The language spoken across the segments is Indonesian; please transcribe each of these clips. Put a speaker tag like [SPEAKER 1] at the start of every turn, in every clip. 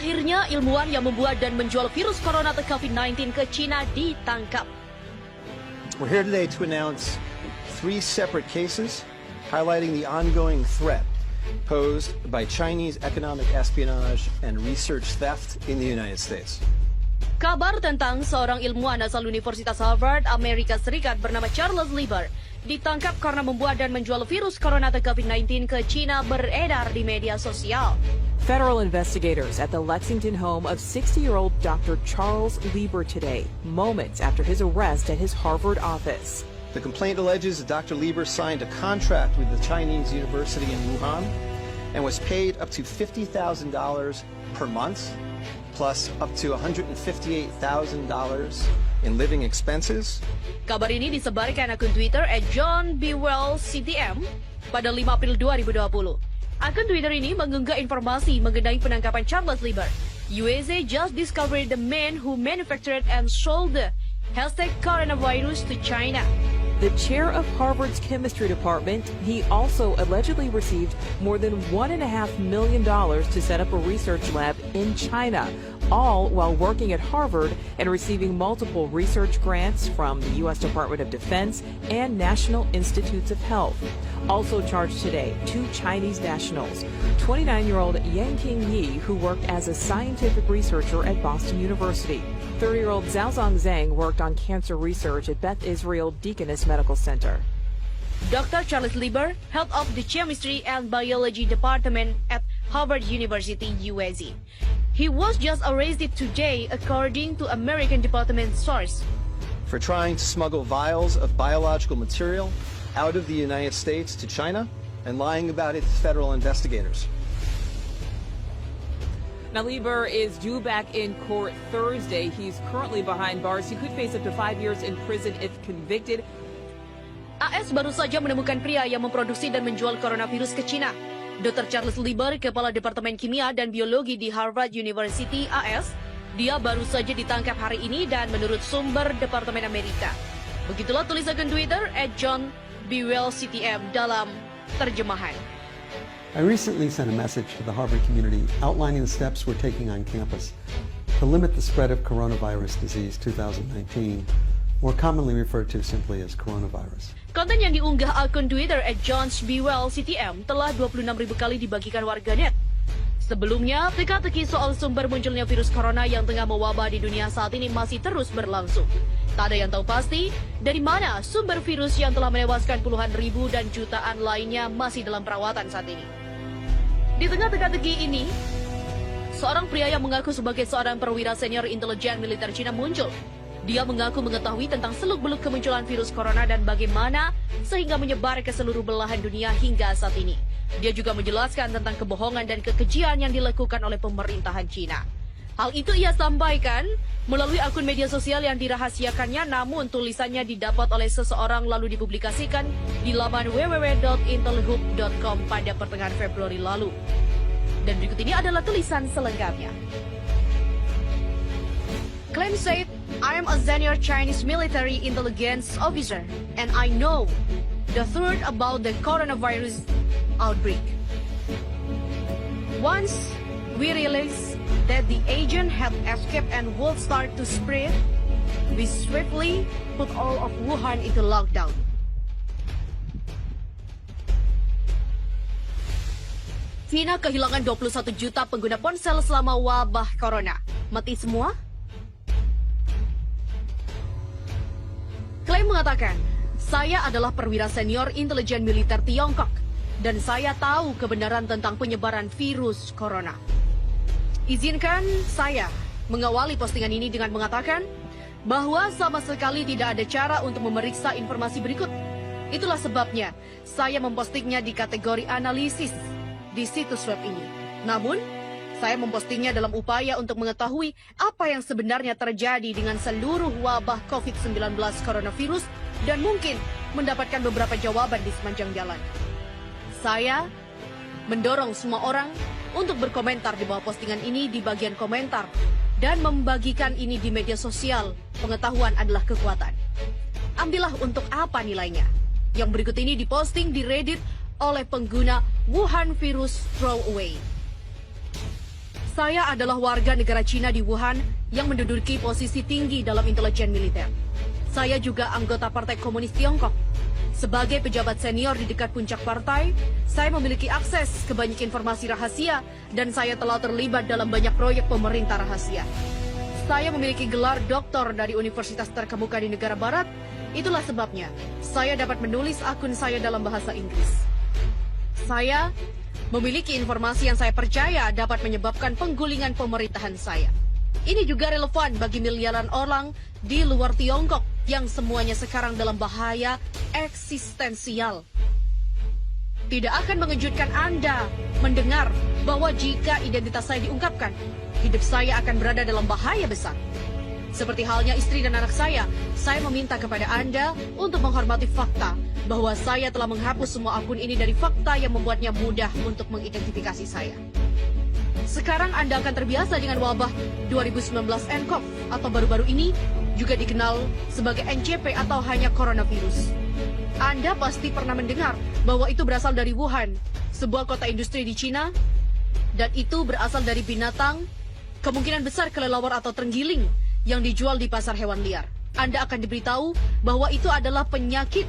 [SPEAKER 1] Akhirnya ilmuwan yang membuat dan menjual virus corona atau COVID-19 ke China ditangkap.
[SPEAKER 2] We're here today to announce 3 separate cases highlighting the ongoing threat posed by Chinese economic espionage and research theft in the United States.
[SPEAKER 1] Kabar tentang seorang ilmuwan asal Universitas Harvard, Amerika Serikat bernama Charles Lieber ditangkap karena membuat dan menjual virus corona atau COVID-19 ke China beredar di media sosial.
[SPEAKER 3] Federal investigators at the Lexington home of 60-year-old Dr. Charles Lieber today, moments after his arrest at his Harvard office.
[SPEAKER 2] The complaint alleges that Dr. Lieber signed a contract with the Chinese university in Wuhan and was paid up to $50,000 per month, plus up to $158,000 in living expenses.
[SPEAKER 1] Kabar ini disebarkan akun Twitter @JohnBewellCTM pada 5 April 2020. Akun Twitter ini mengunggah informasi mengenai penangkapan Charles Lieber. USA just discovered the man who manufactured and sold the #coronavirus to China.
[SPEAKER 3] The chair of Harvard's chemistry department, he also allegedly received more than $1.5 million to set up a research lab in China, all while working at Harvard and receiving multiple research grants from the U.S. Department of Defense and National Institutes of Health. Also charged today, 2 Chinese nationals, 29-year-old Yang King Yi, who worked as a scientific researcher at Boston University. 30-year-old Xiaozong Zhang worked on cancer research at Beth Israel Deaconess Medical Center.
[SPEAKER 1] Dr. Charles Lieber, head of the Chemistry and Biology Department at Harvard University, USA. He was just arrested today, according to American Department source.
[SPEAKER 2] For trying to smuggle vials of biological material out of the United States to China and lying about it to federal investigators.
[SPEAKER 3] Now, Lieber is due back in court Thursday. He's currently behind bars. He could face up to 5 years in prison if convicted.
[SPEAKER 1] AS baru saja menemukan pria yang memproduksi dan menjual coronavirus ke China. Dr. Charles Lieber, Kepala Departemen Kimia dan Biologi di Harvard University AS, dia baru saja ditangkap hari ini dan menurut sumber Departemen Amerika. Begitulah tulis akun Twitter @JohnBewellCTM dalam terjemahan.
[SPEAKER 4] I recently sent a message to the Harvard community outlining the steps we're taking on campus to limit the spread of coronavirus disease 2019, more commonly referred to simply as coronavirus.
[SPEAKER 1] Konten yang diunggah akun Twitter @JohnBewellCTM telah 26.000 kali dibagikan warganet. Sebelumnya, teka-teki soal sumber munculnya virus corona yang tengah mewabah di dunia saat ini masih terus berlangsung. Tak ada yang tahu pasti dari mana sumber virus yang telah menewaskan puluhan ribu dan jutaan lainnya masih dalam perawatan saat ini. Di tengah teka-teki ini, seorang pria yang mengaku sebagai seorang perwira senior intelijen militer Cina muncul. Dia mengaku mengetahui tentang seluk-beluk kemunculan virus corona dan bagaimana sehingga menyebar ke seluruh belahan dunia hingga saat ini. Dia juga menjelaskan tentang kebohongan dan kekejian yang dilakukan oleh pemerintahan Cina. Hal itu ia sampaikan melalui akun media sosial yang dirahasiakannya, namun tulisannya didapat oleh seseorang lalu dipublikasikan di laman www.intelhub.com pada pertengahan Februari lalu. Dan berikut ini adalah tulisan selengkapnya. Claim said, I am a senior Chinese military intelligence officer and I know the truth about the coronavirus outbreak. Once we realized that the agent had escaped and would start to spread, we swiftly put all of Wuhan into lockdown. China kehilangan 21 juta pengguna ponsel selama wabah corona. Mati semua? Klaim mengatakan, saya adalah perwira senior intelijen militer Tiongkok dan saya tahu kebenaran tentang penyebaran virus corona. Izinkan saya mengawali postingan ini dengan mengatakan bahwa sama sekali tidak ada cara untuk memeriksa informasi berikut. Itulah sebabnya saya mempostingnya di kategori analisis di situs web ini. Namun, saya mempostingnya dalam upaya untuk mengetahui apa yang sebenarnya terjadi dengan seluruh wabah COVID-19 coronavirus dan mungkin mendapatkan beberapa jawaban di sepanjang jalan. Saya mendorong semua orang untuk berkomentar di bawah postingan ini di bagian komentar dan membagikan ini di media sosial. Pengetahuan adalah kekuatan. Ambillah untuk apa nilainya. Yang berikut ini diposting di Reddit oleh pengguna Wuhan Virus Throwaway. Saya adalah warga negara Cina di Wuhan yang menduduki posisi tinggi dalam intelijen militer. Saya juga anggota Partai Komunis Tiongkok. Sebagai pejabat senior di dekat puncak partai, saya memiliki akses ke banyak informasi rahasia dan saya telah terlibat dalam banyak proyek pemerintah rahasia. Saya memiliki gelar doktor dari universitas terkemuka di negara barat. Itulah sebabnya saya dapat menulis akun saya dalam bahasa Inggris. Saya memiliki informasi yang saya percaya dapat menyebabkan penggulingan pemerintahan saya. Ini juga relevan bagi miliaran orang di luar Tiongkok yang semuanya sekarang dalam bahaya eksistensial. Tidak akan mengejutkan Anda mendengar bahwa jika identitas saya diungkapkan, hidup saya akan berada dalam bahaya besar. Seperti halnya istri dan anak saya meminta kepada Anda untuk menghormati fakta bahwa saya telah menghapus semua akun ini dari fakta yang membuatnya mudah untuk mengidentifikasi saya. Sekarang Anda akan terbiasa dengan wabah 2019 nCoV atau baru-baru ini juga dikenal sebagai NCP atau hanya coronavirus. Anda pasti pernah mendengar bahwa itu berasal dari Wuhan, sebuah kota industri di Cina, dan itu berasal dari binatang, kemungkinan besar kelelawar atau terenggiling yang dijual di pasar hewan liar. Anda akan diberitahu bahwa itu adalah penyakit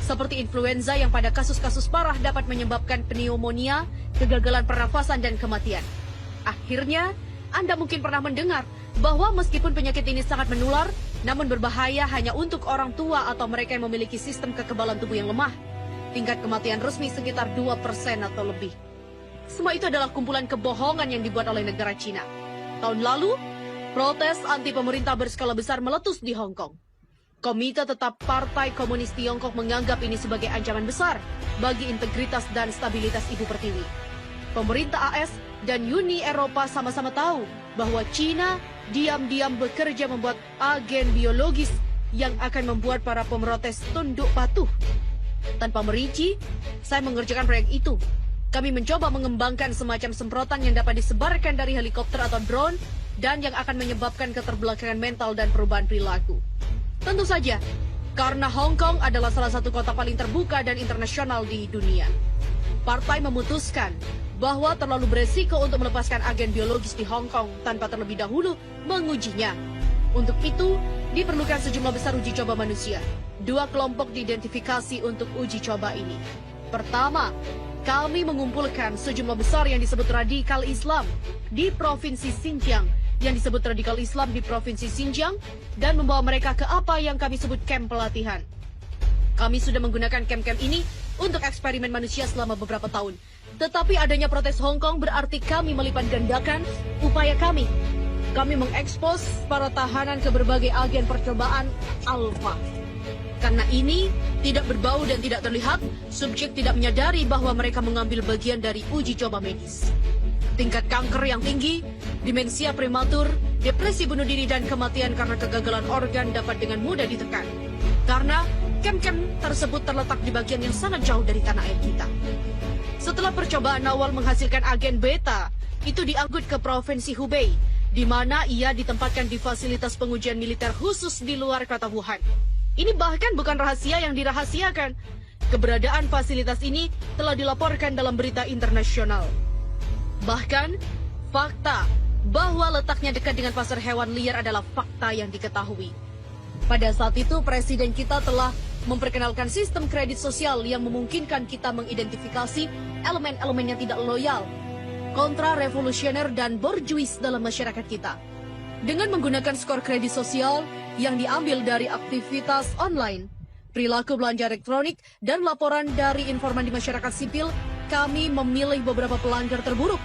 [SPEAKER 1] seperti influenza yang pada kasus-kasus parah dapat menyebabkan pneumonia, kegagalan pernafasan, dan kematian. Akhirnya, Anda mungkin pernah mendengar bahwa meskipun penyakit ini sangat menular, namun berbahaya hanya untuk orang tua atau mereka yang memiliki sistem kekebalan tubuh yang lemah. Tingkat kematian resmi sekitar 2% atau lebih. Semua itu adalah kumpulan kebohongan yang dibuat oleh negara Cina. Tahun lalu, protes anti pemerintah berskala besar meletus di Hong Kong. Komite Tetap Partai Komunis Tiongkok menganggap ini sebagai ancaman besar bagi integritas dan stabilitas Ibu Pertiwi. Pemerintah AS dan Uni Eropa sama-sama tahu bahwa Cina diam-diam bekerja membuat agen biologis yang akan membuat para pemrotes tunduk patuh. Tanpa merinci, saya mengerjakan proyek itu. Kami mencoba mengembangkan semacam semprotan yang dapat disebarkan dari helikopter atau drone dan yang akan menyebabkan keterbelakangan mental dan perubahan perilaku. Tentu saja, karena Hong Kong adalah salah satu kota paling terbuka dan internasional di dunia. Partai memutuskan bahwa terlalu beresiko untuk melepaskan agen biologis di Hong Kong tanpa terlebih dahulu mengujinya. Untuk itu, diperlukan sejumlah besar uji coba manusia. 2 kelompok diidentifikasi untuk uji coba ini. Pertama, kami mengumpulkan sejumlah besar yang disebut radikal Islam di Provinsi Xinjiang, yang disebut radikal Islam di Provinsi Xinjiang, dan membawa mereka ke apa yang kami sebut kamp pelatihan. Kami sudah menggunakan kamp-kamp ini untuk eksperimen manusia selama beberapa tahun. Tetapi adanya protes Hong Kong berarti kami melipat gandakan upaya kami. Kami mengekspos para tahanan ke berbagai agen percobaan alfa. Karena ini tidak berbau dan tidak terlihat, subjek tidak menyadari bahwa mereka mengambil bagian dari uji coba medis. Tingkat kanker yang tinggi, demensia prematur, depresi bunuh diri, dan kematian karena kegagalan organ dapat dengan mudah ditekan. Karena kamp-kamp tersebut terletak di bagian yang sangat jauh dari tanah air kita. Setelah percobaan awal menghasilkan agen beta, itu diangkut ke Provinsi Hubei, di mana ia ditempatkan di fasilitas pengujian militer khusus di luar kota Wuhan. Ini bahkan bukan rahasia yang dirahasiakan. Keberadaan fasilitas ini telah dilaporkan dalam berita internasional. Bahkan, fakta bahwa letaknya dekat dengan pasar hewan liar adalah fakta yang diketahui. Pada saat itu, Presiden kita telah memperkenalkan sistem kredit sosial yang memungkinkan kita mengidentifikasi elemen-elemen yang tidak loyal, kontra-revolusioner, dan borjuis dalam masyarakat kita. Dengan menggunakan skor kredit sosial yang diambil dari aktivitas online, perilaku belanja elektronik, dan laporan dari informan di masyarakat sipil, kami memilih beberapa pelanggar terburuk.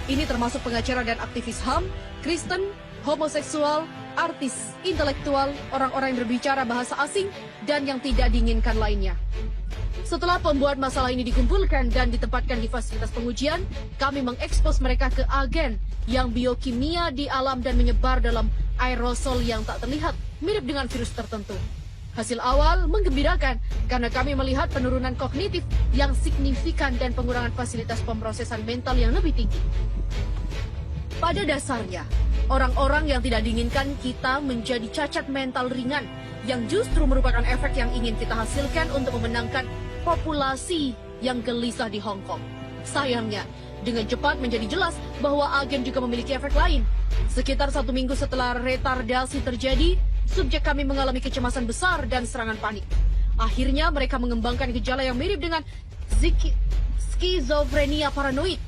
[SPEAKER 1] Ini termasuk pengacara dan aktivis HAM, Kristen, homoseksual, artis, intelektual, orang-orang yang berbicara bahasa asing, dan yang tidak diinginkan lainnya. Setelah pembuat masalah ini dikumpulkan dan ditempatkan di fasilitas pengujian, kami mengekspos mereka ke agen yang biokimia di alam dan menyebar dalam aerosol yang tak terlihat, mirip dengan virus tertentu. Hasil awal menggembirakan karena kami melihat penurunan kognitif yang signifikan dan pengurangan fasilitas pemrosesan mental yang lebih tinggi. Pada dasarnya, orang-orang yang tidak diinginkan kita menjadi cacat mental ringan yang justru merupakan efek yang ingin kita hasilkan untuk memenangkan populasi yang gelisah di Hong Kong. Sayangnya, Dengan cepat menjadi jelas bahwa agen juga memiliki efek lain. Sekitar 1 minggu setelah retardasi terjadi, subjek kami mengalami kecemasan besar dan serangan panik. Akhirnya mereka mengembangkan gejala yang mirip dengan skizofrenia paranoid.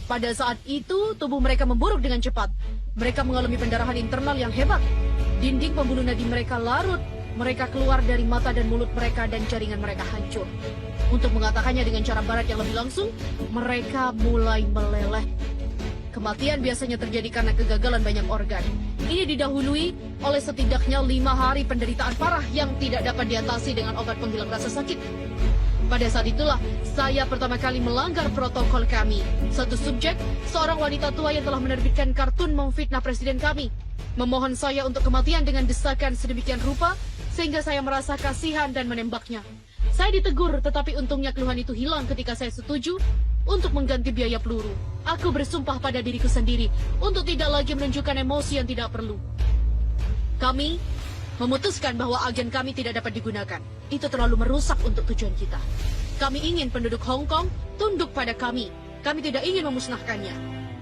[SPEAKER 1] Pada saat itu, tubuh mereka memburuk dengan cepat. Mereka mengalami pendarahan internal yang hebat. Dinding pembuluh nadi mereka larut. Mereka keluar dari mata dan mulut mereka dan jaringan mereka hancur. Untuk mengatakannya dengan cara barat yang lebih langsung, mereka mulai meleleh. Kematian biasanya terjadi karena kegagalan banyak organ. Ini didahului oleh setidaknya 5 hari penderitaan parah yang tidak dapat diatasi dengan obat penghilang rasa sakit. Pada saat itulah, saya pertama kali melanggar protokol kami. Satu subjek, seorang wanita tua yang telah menerbitkan kartun memfitnah presiden kami, memohon saya untuk kematian dengan desakan sedemikian rupa, sehingga saya merasa kasihan dan menembaknya. Saya ditegur, tetapi untungnya keluhan itu hilang ketika saya setuju untuk mengganti biaya peluru. Aku bersumpah pada diriku sendiri untuk tidak lagi menunjukkan emosi yang tidak perlu. Kami memutuskan bahwa agen kami tidak dapat digunakan. Itu terlalu merusak untuk tujuan kita. Kami ingin penduduk Hong Kong tunduk pada kami. Kami tidak ingin memusnahkannya.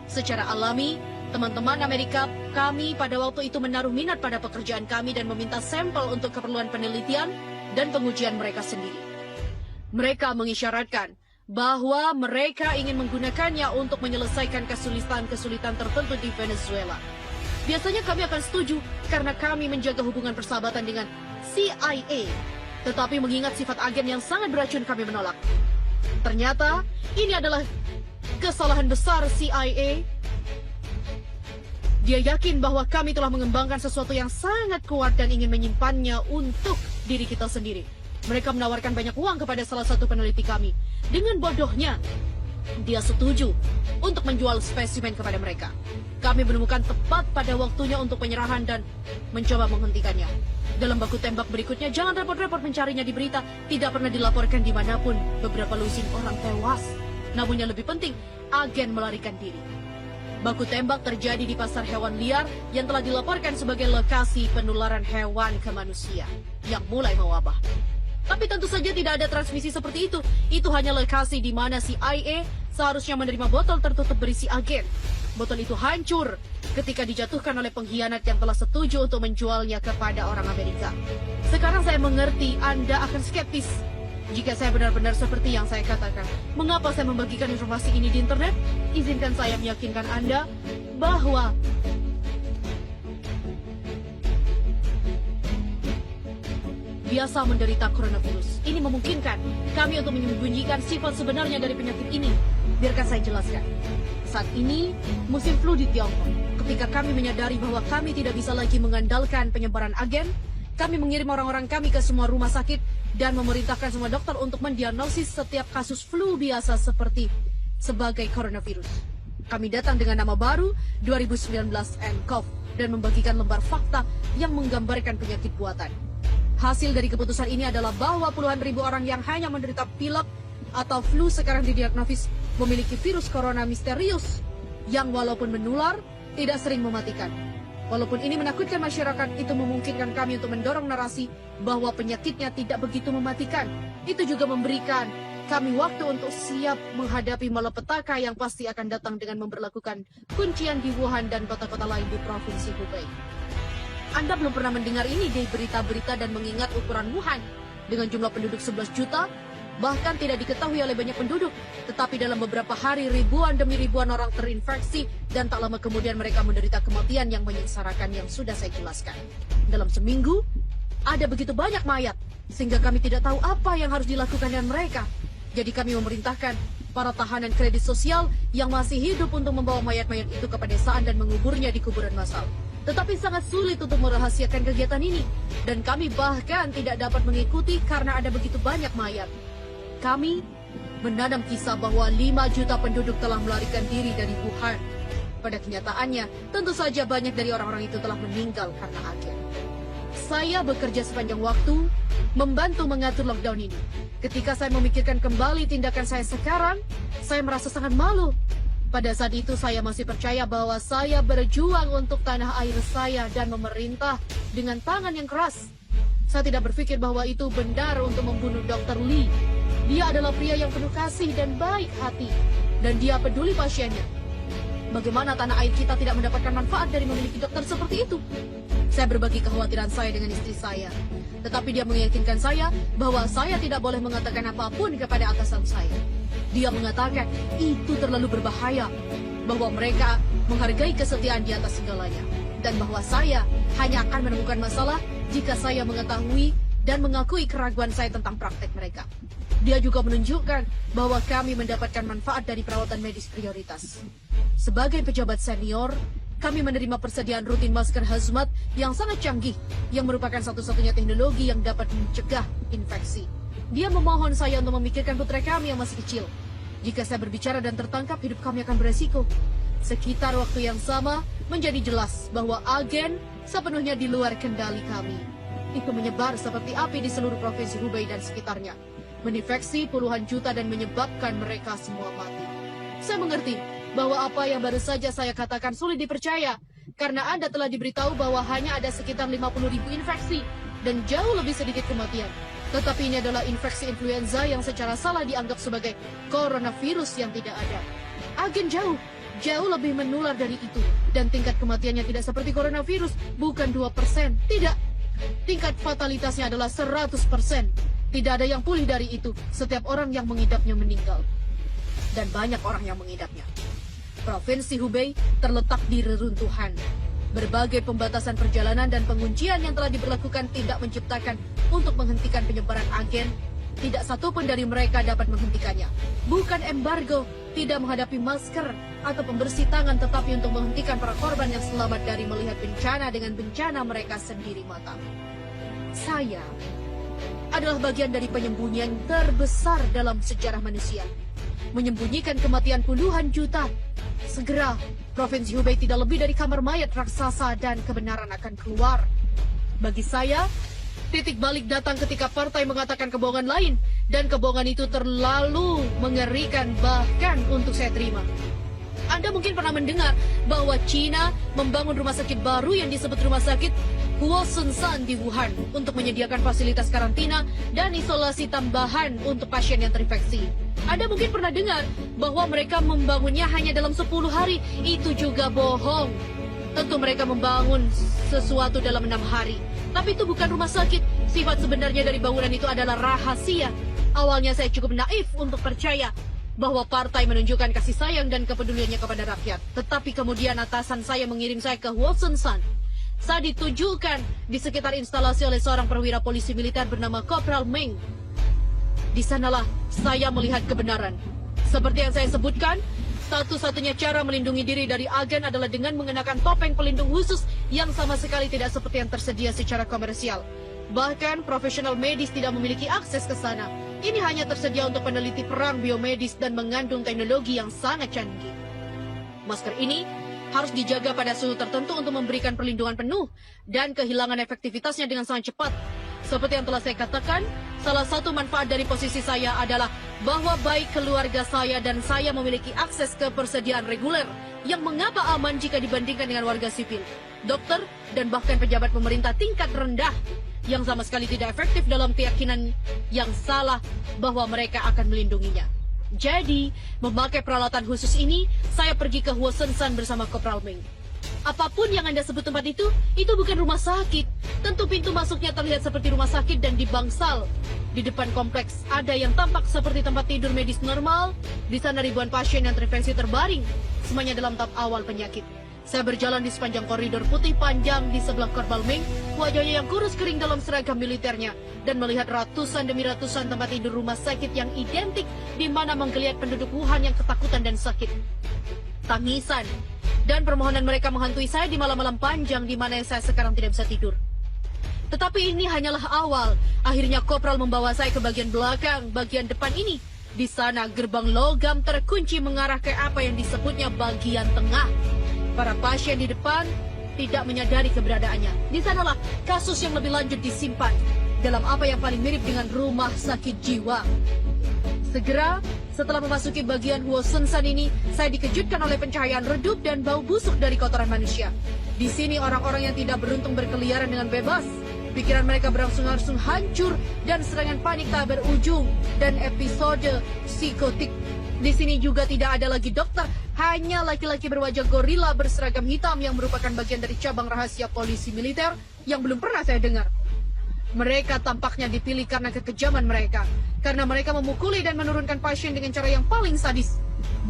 [SPEAKER 1] Secara alami, teman-teman Amerika kami pada waktu itu menaruh minat pada pekerjaan kami dan meminta sampel untuk keperluan penelitian dan pengujian mereka sendiri. Mereka mengisyaratkan bahwa mereka ingin menggunakannya untuk menyelesaikan kesulitan-kesulitan tertentu di Venezuela. Biasanya kami akan setuju karena kami menjaga hubungan persahabatan dengan CIA. Tetapi mengingat sifat agen yang sangat beracun, kami menolak. Ternyata ini adalah kesalahan besar CIA. Dia yakin bahwa kami telah mengembangkan sesuatu yang sangat kuat dan ingin menyimpannya untuk diri kita sendiri. Mereka menawarkan banyak uang kepada salah satu peneliti kami. Dengan bodohnya, dia setuju untuk menjual spesimen kepada mereka. Kami menemukan tepat pada waktunya untuk penyerahan dan mencoba menghentikannya. Dalam baku tembak berikutnya, jangan repot-repot mencarinya di berita. Tidak pernah dilaporkan dimanapun. Beberapa lusin orang tewas. Namun yang lebih penting, agen melarikan diri. Baku tembak terjadi di pasar hewan liar yang telah dilaporkan sebagai lokasi penularan hewan ke manusia yang mulai mewabah. Tapi tentu saja tidak ada transmisi seperti itu. Itu hanya lokasi di mana CIA seharusnya menerima botol tertutup berisi agen. Botol itu hancur ketika dijatuhkan oleh pengkhianat yang telah setuju untuk menjualnya kepada orang Amerika. Sekarang saya mengerti Anda akan skeptis jika saya benar-benar seperti yang saya katakan. Mengapa saya membagikan informasi ini di internet? Izinkan saya meyakinkan Anda bahwa biasa menderita coronavirus. Ini memungkinkan kami untuk menyembunyikan sifat sebenarnya dari penyakit ini. Biarkan saya jelaskan. Saat ini, musim flu di Tiongkok. Ketika kami menyadari bahwa kami tidak bisa lagi mengandalkan penyebaran agen, kami mengirim orang-orang kami ke semua rumah sakit dan memerintahkan semua dokter untuk mendiagnosis setiap kasus flu biasa sebagai coronavirus. Kami datang dengan nama baru 2019 nCoV dan membagikan lembar fakta yang menggambarkan penyakit buatan. Hasil dari keputusan ini adalah bahwa puluhan ribu orang yang hanya menderita pilek atau flu sekarang didiagnosis memiliki virus corona misterius yang walaupun menular, tidak sering mematikan. Walaupun ini menakutkan masyarakat, itu memungkinkan kami untuk mendorong narasi bahwa penyakitnya tidak begitu mematikan. Itu juga memberikan kami waktu untuk siap menghadapi malapetaka yang pasti akan datang dengan memberlakukan kuncian di Wuhan dan kota-kota lain di Provinsi Hubei. Anda belum pernah mendengar ini di berita-berita dan mengingat ukuran Wuhan dengan jumlah penduduk 11 juta, bahkan tidak diketahui oleh banyak penduduk. Tetapi dalam beberapa hari, ribuan demi ribuan orang terinfeksi dan tak lama kemudian mereka menderita kematian yang menyengsarakan yang sudah saya jelaskan. Dalam seminggu, ada begitu banyak mayat, sehingga kami tidak tahu apa yang harus dilakukan dengan mereka. Jadi kami memerintahkan para tahanan kredit sosial yang masih hidup untuk membawa mayat-mayat itu ke pedesaan dan menguburnya di kuburan massal. Tetapi sangat sulit untuk merahasiakan kegiatan ini. Dan kami bahkan tidak dapat mengikuti karena ada begitu banyak mayat. Kami menanam kisah bahwa 5 juta penduduk telah melarikan diri dari Wuhan. Pada kenyataannya, tentu saja banyak dari orang-orang itu telah meninggal karena agen. Saya bekerja sepanjang waktu, membantu mengatur lockdown ini. Ketika saya memikirkan kembali tindakan saya sekarang, saya merasa sangat malu. Pada saat itu saya masih percaya bahwa saya berjuang untuk tanah air saya dan memerintah dengan tangan yang keras. Saya tidak berpikir bahwa itu benar untuk membunuh Dr. Lee. Dia adalah pria yang penuh kasih dan baik hati. dan dia peduli pasiennya. Bagaimana tanah air kita tidak mendapatkan manfaat dari memiliki dokter seperti itu? Saya berbagi kekhawatiran saya dengan istri saya. Tetapi dia meyakinkan saya bahwa saya tidak boleh mengatakan apapun kepada atasan saya. Dia mengatakan itu terlalu berbahaya, bahwa mereka menghargai kesetiaan di atas segalanya, dan bahwa saya hanya akan menemukan masalah jika saya mengetahui dan mengakui keraguan saya tentang praktek mereka. Dia juga menunjukkan bahwa kami mendapatkan manfaat dari perawatan medis prioritas. Sebagai pejabat senior, kami menerima persediaan rutin masker hazmat yang sangat canggih, yang merupakan satu-satunya teknologi yang dapat mencegah infeksi. Dia memohon saya untuk memikirkan putra kami yang masih kecil. Jika saya berbicara dan tertangkap, hidup kami akan beresiko. Sekitar waktu yang sama, menjadi jelas bahwa agen sepenuhnya di luar kendali kami. Itu menyebar seperti api di seluruh provinsi Hubei dan sekitarnya, menginfeksi puluhan juta dan menyebabkan mereka semua mati. Saya mengerti bahwa apa yang baru saja saya katakan sulit dipercaya, karena Anda telah diberitahu bahwa hanya ada sekitar 50.000 infeksi dan jauh lebih sedikit kematian. Tetapi ini adalah infeksi influenza yang secara salah dianggap sebagai coronavirus yang tidak ada. Agen jauh lebih menular dari itu, dan tingkat kematiannya tidak seperti coronavirus, bukan 2%, tidak. Tingkat fatalitasnya adalah 100%. Tidak ada yang pulih dari itu. Setiap orang yang mengidapnya meninggal. Dan banyak orang yang mengidapnya. Provinsi Hubei terletak di reruntuhan. Berbagai pembatasan perjalanan dan penguncian yang telah diberlakukan tidak menciptakan untuk menghentikan penyebaran agen. Tidak satu pun dari mereka dapat menghentikannya. Bukan embargo, tidak menghadapi masker atau pembersih tangan, tetapi untuk menghentikan para korban yang selamat dari melihat bencana dengan bencana mereka sendiri mata. Saya adalah bagian dari penyembunyian terbesar dalam sejarah manusia. Menyembunyikan kematian puluhan juta. Segera, Provinsi Hubei tidak lebih dari kamar mayat raksasa dan kebenaran akan keluar. Bagi saya, titik balik datang ketika partai mengatakan kebohongan lain, dan kebohongan itu terlalu mengerikan bahkan untuk saya terima. Anda mungkin pernah mendengar bahwa China membangun rumah sakit baru yang disebut Rumah Sakit Huosunsan di Wuhan untuk menyediakan fasilitas karantina dan isolasi tambahan untuk pasien yang terinfeksi. Anda mungkin pernah dengar bahwa mereka membangunnya hanya dalam 10 hari. Itu juga bohong. Tentu mereka membangun sesuatu dalam 6 hari. Tapi itu bukan rumah sakit. Sifat sebenarnya dari bangunan itu adalah rahasia. Awalnya saya cukup naif untuk percaya bahwa partai menunjukkan kasih sayang dan kepeduliannya kepada rakyat. Tetapi kemudian atasan saya mengirim saya ke Huosunsan. Saya ditujukan di sekitar instalasi oleh seorang perwira polisi militer bernama Kopral Meng. Di sanalah saya melihat kebenaran. Seperti yang saya sebutkan, satu-satunya cara melindungi diri dari agen adalah dengan mengenakan topeng pelindung khusus yang sama sekali tidak seperti yang tersedia secara komersial. Bahkan profesional medis tidak memiliki akses ke sana. Ini hanya tersedia untuk peneliti perang biomedis dan mengandung teknologi yang sangat canggih. Masker ini harus dijaga pada suhu tertentu untuk memberikan perlindungan penuh dan kehilangan efektivitasnya dengan sangat cepat. Seperti yang telah saya katakan, salah satu manfaat dari posisi saya adalah bahwa baik keluarga saya dan saya memiliki akses ke persediaan reguler yang mengapa aman jika dibandingkan dengan warga sipil, dokter, dan bahkan pejabat pemerintah tingkat rendah yang sama sekali tidak efektif dalam keyakinan yang salah bahwa mereka akan melindunginya. Jadi, memakai peralatan khusus ini, saya pergi ke Huosunsan bersama Kopral Meng. Apapun yang Anda sebut tempat itu bukan rumah sakit. Tentu pintu masuknya terlihat seperti rumah sakit dan di bangsal. Di depan kompleks ada yang tampak seperti tempat tidur medis normal. Di sana ribuan pasien yang terinfeksi terbaring, semuanya dalam tahap awal penyakit. Saya berjalan di sepanjang koridor putih panjang di sebelah Kopral Meng, wajahnya yang kurus kering dalam seragam militernya, dan melihat ratusan demi ratusan tempat tidur rumah sakit yang identik di mana menggeliat penduduk Wuhan yang ketakutan dan sakit. Tangisan dan permohonan mereka menghantui saya di malam-malam panjang di mana saya sekarang tidak bisa tidur. Tetapi ini hanyalah awal. Akhirnya Kopral membawa saya ke bagian belakang, bagian depan ini. Di sana gerbang logam terkunci mengarah ke apa yang disebutnya bagian tengah. Para pasien di depan tidak menyadari keberadaannya. Di sanalah kasus yang lebih lanjut disimpan dalam apa yang paling mirip dengan rumah sakit jiwa. Segera setelah memasuki bagian Huosunsan ini, saya dikejutkan oleh pencahayaan redup dan bau busuk dari kotoran manusia. Di sini orang-orang yang tidak beruntung berkeliaran dengan bebas. Pikiran mereka berangsur-angsung hancur dan serangan panik tak berujung dan episode psikotik Di sini juga tidak ada lagi dokter, hanya laki-laki berwajah gorila berseragam hitam yang merupakan bagian dari cabang rahasia polisi militer yang belum pernah saya dengar. Mereka tampaknya dipilih karena kekejaman mereka, karena mereka memukuli dan menurunkan pasien dengan cara yang paling sadis.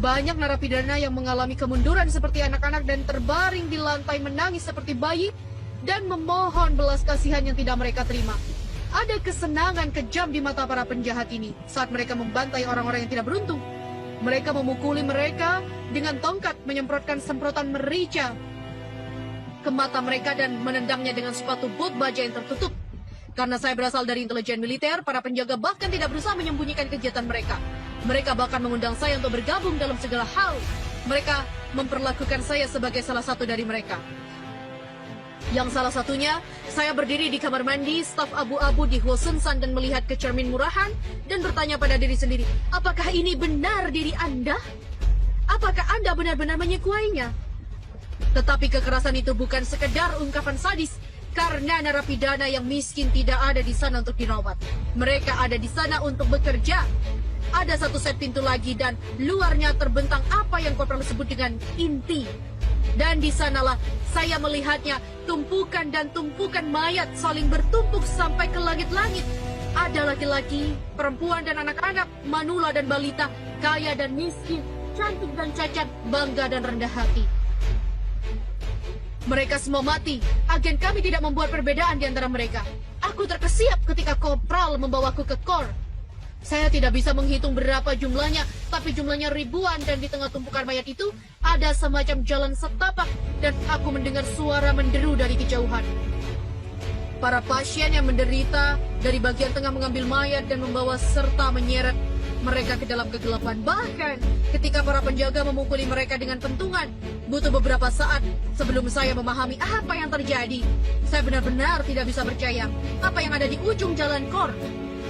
[SPEAKER 1] Banyak narapidana yang mengalami kemunduran seperti anak-anak dan terbaring di lantai menangis seperti bayi dan memohon belas kasihan yang tidak mereka terima. Ada kesenangan kejam di mata para penjahat ini saat mereka membantai orang-orang yang tidak beruntung. Mereka memukuli mereka dengan tongkat, menyemprotkan semprotan merica ke mata mereka dan menendangnya dengan sepatu bot baja yang tertutup. Karena saya berasal dari intelijen militer, para penjaga bahkan tidak berusaha menyembunyikan kegiatan mereka. Mereka bahkan mengundang saya untuk bergabung dalam segala hal. Mereka memperlakukan saya sebagai salah satu dari mereka. Yang salah satunya, saya berdiri di kamar mandi staf abu-abu di Hwasunsan dan melihat ke cermin murahan dan bertanya pada diri sendiri, apakah ini benar diri Anda? Apakah Anda benar-benar menyukainya? Tetapi kekerasan itu bukan sekedar ungkapan sadis, karena narapidana yang miskin tidak ada di sana untuk dirawat. Mereka ada di sana untuk bekerja. Ada satu set pintu lagi dan luarnya terbentang apa yang Kopral sebut dengan inti. Dan di sanalah saya melihatnya, tumpukan dan tumpukan mayat saling bertumpuk sampai ke langit-langit. Ada laki-laki, perempuan dan anak-anak, manula dan balita, kaya dan miskin, cantik dan cacat, bangga dan rendah hati. Mereka semua mati. Agen kami tidak membuat perbedaan di antara mereka. Aku terkesiap ketika Kopral membawaku ke KOR. Saya tidak bisa menghitung berapa jumlahnya, tapi jumlahnya ribuan dan di tengah tumpukan mayat itu ada semacam jalan setapak dan aku mendengar suara menderu dari kejauhan. Para pasien yang menderita dari bagian tengah mengambil mayat dan membawa serta menyeret mereka ke dalam kegelapan. Bahkan ketika para penjaga memukuli mereka dengan pentungan, butuh beberapa saat sebelum saya memahami apa yang terjadi. Saya benar-benar tidak bisa percaya apa yang ada di ujung jalan KOR.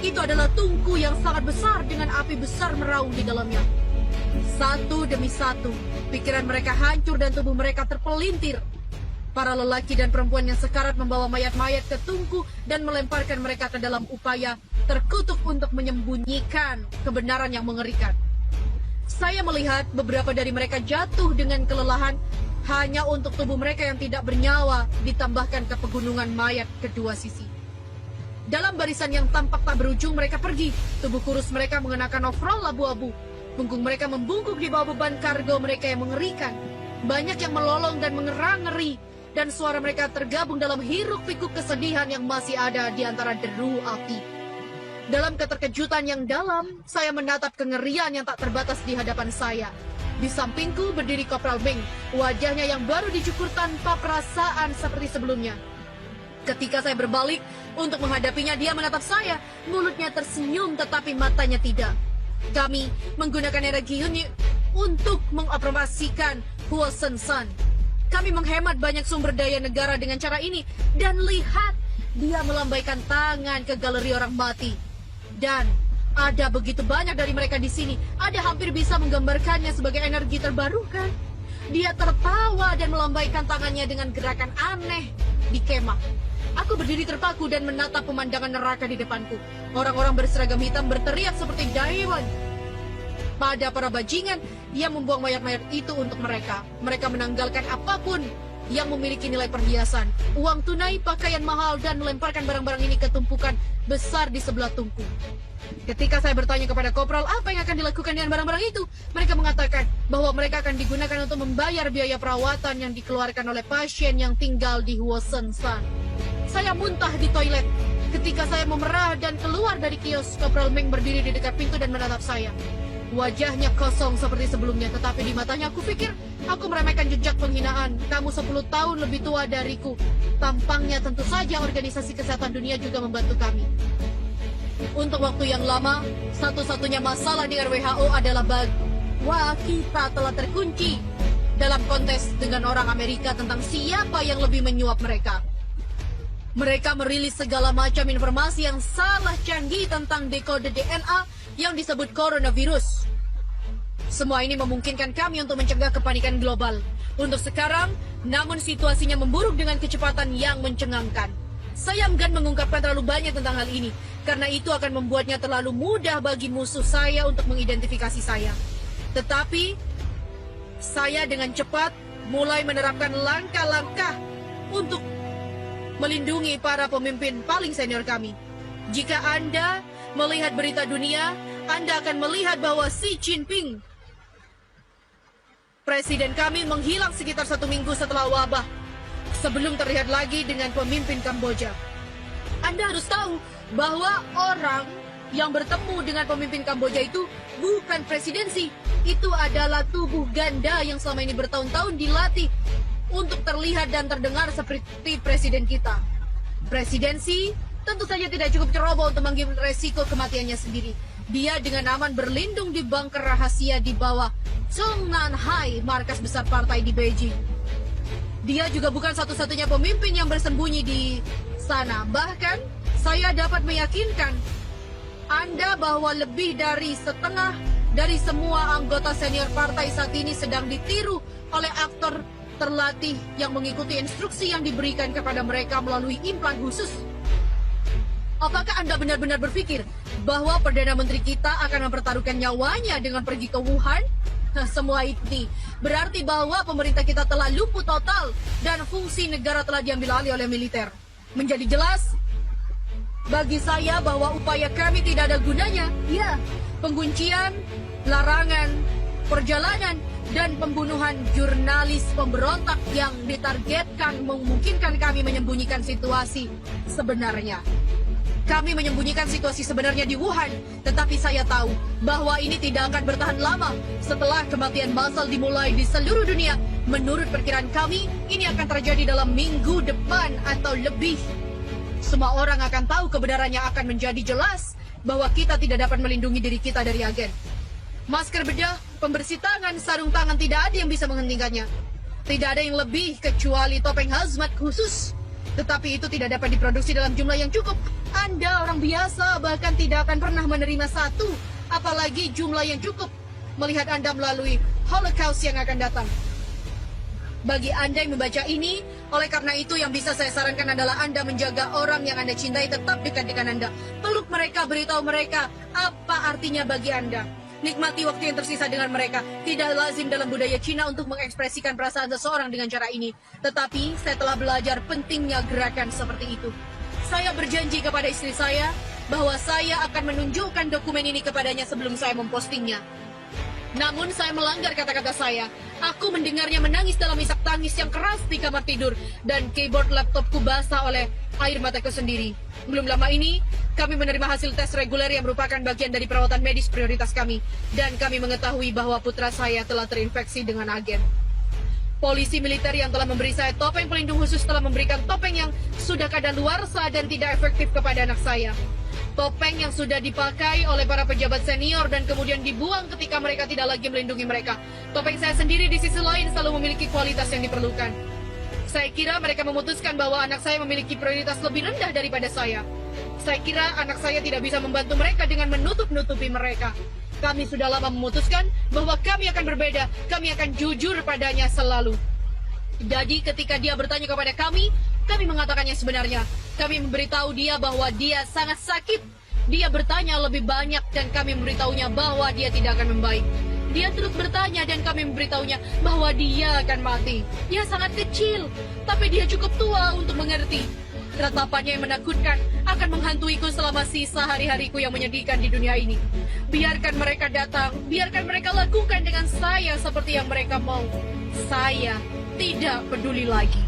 [SPEAKER 1] Itu adalah tungku yang sangat besar dengan api besar meraung di dalamnya. Satu demi satu, pikiran mereka hancur dan tubuh mereka terpelintir. Para lelaki dan perempuan yang sekarat membawa mayat-mayat ke tungku dan melemparkan mereka ke dalam upaya terkutuk untuk menyembunyikan kebenaran yang mengerikan. Saya melihat beberapa dari mereka jatuh dengan kelelahan hanya untuk tubuh mereka yang tidak bernyawa ditambahkan ke pegunungan mayat kedua sisi. Dalam barisan yang tampak tak berujung mereka pergi. Tubuh kurus mereka mengenakan overall abu-abu. Punggung mereka membungkuk di bawah beban kargo mereka yang mengerikan. Banyak yang melolong dan mengerang-ngeri. Dan suara mereka tergabung dalam hiruk-pikuk kesedihan yang masih ada di antara deru api. Dalam keterkejutan yang dalam, saya menatap kengerian yang tak terbatas di hadapan saya. Di sampingku berdiri Kopral Meng, wajahnya yang baru dicukur tanpa perasaan seperti sebelumnya. Ketika saya berbalik untuk menghadapinya, dia menatap saya. Mulutnya tersenyum tetapi matanya tidak. Kami menggunakan energi unit untuk mengoperasikan Hwasunsan. Kami menghemat banyak sumber daya negara dengan cara ini. Dan lihat, dia melambaikan tangan ke galeri orang mati. Dan ada begitu banyak dari mereka di sini. Ada hampir bisa menggambarkannya sebagai energi terbarukan. Dia tertawa dan melambaikan tangannya dengan gerakan aneh di kemah. Aku berdiri terpaku dan menatap pemandangan neraka di depanku. Orang-orang berseragam hitam berteriak seperti Daewon. Pada para bajingan yang membuang mayat-mayat itu untuk mereka. Mereka menanggalkan apapun yang memiliki nilai perhiasan, uang tunai, pakaian mahal, dan melemparkan barang-barang ini ke tumpukan besar di sebelah tungku. Ketika saya bertanya kepada Kopral apa yang akan dilakukan dengan barang-barang itu, mereka mengatakan bahwa mereka akan digunakan untuk membayar biaya perawatan yang dikeluarkan oleh pasien yang tinggal di Hwasunsan. Saya muntah di toilet. Ketika saya memerah dan keluar dari kios, Kopral Meng berdiri di dekat pintu dan menatap saya. Wajahnya kosong seperti sebelumnya, tetapi di matanya aku pikir aku meremehkan jejak penghinaan. Kamu 10 tahun lebih tua dariku. Tampangnya tentu saja Organisasi Kesehatan Dunia juga membantu kami. Untuk waktu yang lama, satu-satunya masalah dengan WHO adalah bahwa kita telah terkunci dalam kontes dengan orang Amerika tentang siapa yang lebih menyuap mereka. Mereka merilis segala macam informasi yang salah canggih tentang dekode DNA yang disebut coronavirus. Semua ini memungkinkan kami untuk mencegah kepanikan global. Untuk sekarang, namun situasinya memburuk dengan kecepatan yang mencengangkan. Saya enggan mengungkapkan terlalu banyak tentang hal ini, karena itu akan membuatnya terlalu mudah bagi musuh saya untuk mengidentifikasi saya.
[SPEAKER 5] Tetapi saya dengan cepat mulai menerapkan langkah-langkah untuk melindungi para pemimpin paling senior kami. Jika Anda melihat berita dunia, Anda akan melihat bahwa Xi Jinping, presiden kami, menghilang sekitar 1 minggu setelah wabah, sebelum terlihat lagi dengan pemimpin Kamboja. Anda harus tahu bahwa orang yang bertemu dengan pemimpin Kamboja itu bukan presidensi. Itu adalah tubuh ganda yang selama ini bertahun-tahun dilatih untuk terlihat dan terdengar seperti presiden kita. Presidensi tentu saja tidak cukup ceroboh untuk mengambil resiko kematiannya sendiri. Dia dengan aman berlindung di bunker rahasia di bawah Zhongnanhai, markas besar partai di Beijing. Dia juga bukan satu-satunya pemimpin yang bersembunyi di sana. Bahkan saya dapat meyakinkan Anda bahwa lebih dari setengah dari semua anggota senior partai saat ini sedang ditiru oleh aktor terlatih yang mengikuti instruksi yang diberikan kepada mereka melalui implan khusus. Apakah Anda benar-benar berpikir bahwa Perdana Menteri kita akan mempertaruhkan nyawanya dengan pergi ke Wuhan? Semua ini berarti bahwa pemerintah kita telah lumpuh total dan fungsi negara telah diambil alih oleh militer. Menjadi jelas bagi saya bahwa upaya kami tidak ada gunanya. Ya, penguncian, larangan, perjalanan, dan pembunuhan jurnalis pemberontak yang ditargetkan memungkinkan kami menyembunyikan situasi sebenarnya. Kami menyembunyikan situasi sebenarnya di Wuhan, tetapi saya tahu bahwa ini tidak akan bertahan lama. Setelah kematian massal dimulai di seluruh dunia, menurut perkiraan kami, ini akan terjadi dalam minggu depan atau lebih. Semua orang akan tahu kebenarannya, akan menjadi jelas bahwa kita tidak dapat melindungi diri kita dari agen. Masker bedah, pembersih tangan, sarung tangan, tidak ada yang bisa menghentikannya. Tidak ada yang lebih kecuali topeng hazmat khusus. Tetapi itu tidak dapat diproduksi dalam jumlah yang cukup. Anda orang biasa bahkan tidak akan pernah menerima satu, apalagi jumlah yang cukup, melihat Anda melalui Holocaust yang akan datang. Bagi Anda yang membaca ini, oleh karena itu yang bisa saya sarankan adalah Anda menjaga orang yang Anda cintai tetap dekat dengan Anda. Peluk mereka, beritahu mereka apa artinya bagi Anda. Nikmati waktu yang tersisa dengan mereka. Tidak lazim dalam budaya Cina untuk mengekspresikan perasaan seseorang dengan cara ini. Tetapi saya telah belajar pentingnya gerakan seperti itu. Saya berjanji kepada istri saya bahwa saya akan menunjukkan dokumen ini kepadanya sebelum saya mempostingnya. Namun saya melanggar kata-kata saya. Aku mendengarnya menangis dalam isak tangis yang keras di kamar tidur dan keyboard laptopku basah oleh air mataku sendiri. Belum lama ini, kami menerima hasil tes reguler yang merupakan bagian dari perawatan medis prioritas kami. Dan kami mengetahui bahwa putra saya telah terinfeksi dengan agen. Polisi militer yang telah memberi saya topeng pelindung khusus telah memberikan topeng yang sudah kadaluarsa dan tidak efektif kepada anak saya. Topeng yang sudah dipakai oleh para pejabat senior dan kemudian dibuang ketika mereka tidak lagi melindungi mereka. Topeng saya sendiri di sisi lain selalu memiliki kualitas yang diperlukan. Saya kira mereka memutuskan bahwa anak saya memiliki prioritas lebih rendah daripada saya. Saya kira anak saya tidak bisa membantu mereka dengan menutup-nutupi mereka. Kami sudah lama memutuskan bahwa kami akan berbeda, kami akan jujur padanya selalu. Jadi ketika dia bertanya kepada kami mengatakannya sebenarnya. Kami memberitahu dia bahwa dia sangat sakit. Dia bertanya lebih banyak dan kami memberitahunya bahwa dia tidak akan membaik. Dia terus bertanya dan kami memberitahunya bahwa dia akan mati. Dia sangat kecil, tapi dia cukup tua untuk mengerti. Ratapannya yang menakutkan akan menghantuiku selama sisa hari-hariku yang menyedihkan di dunia ini. Biarkan mereka datang, biarkan mereka lakukan dengan saya seperti yang mereka mau. Saya tidak peduli lagi.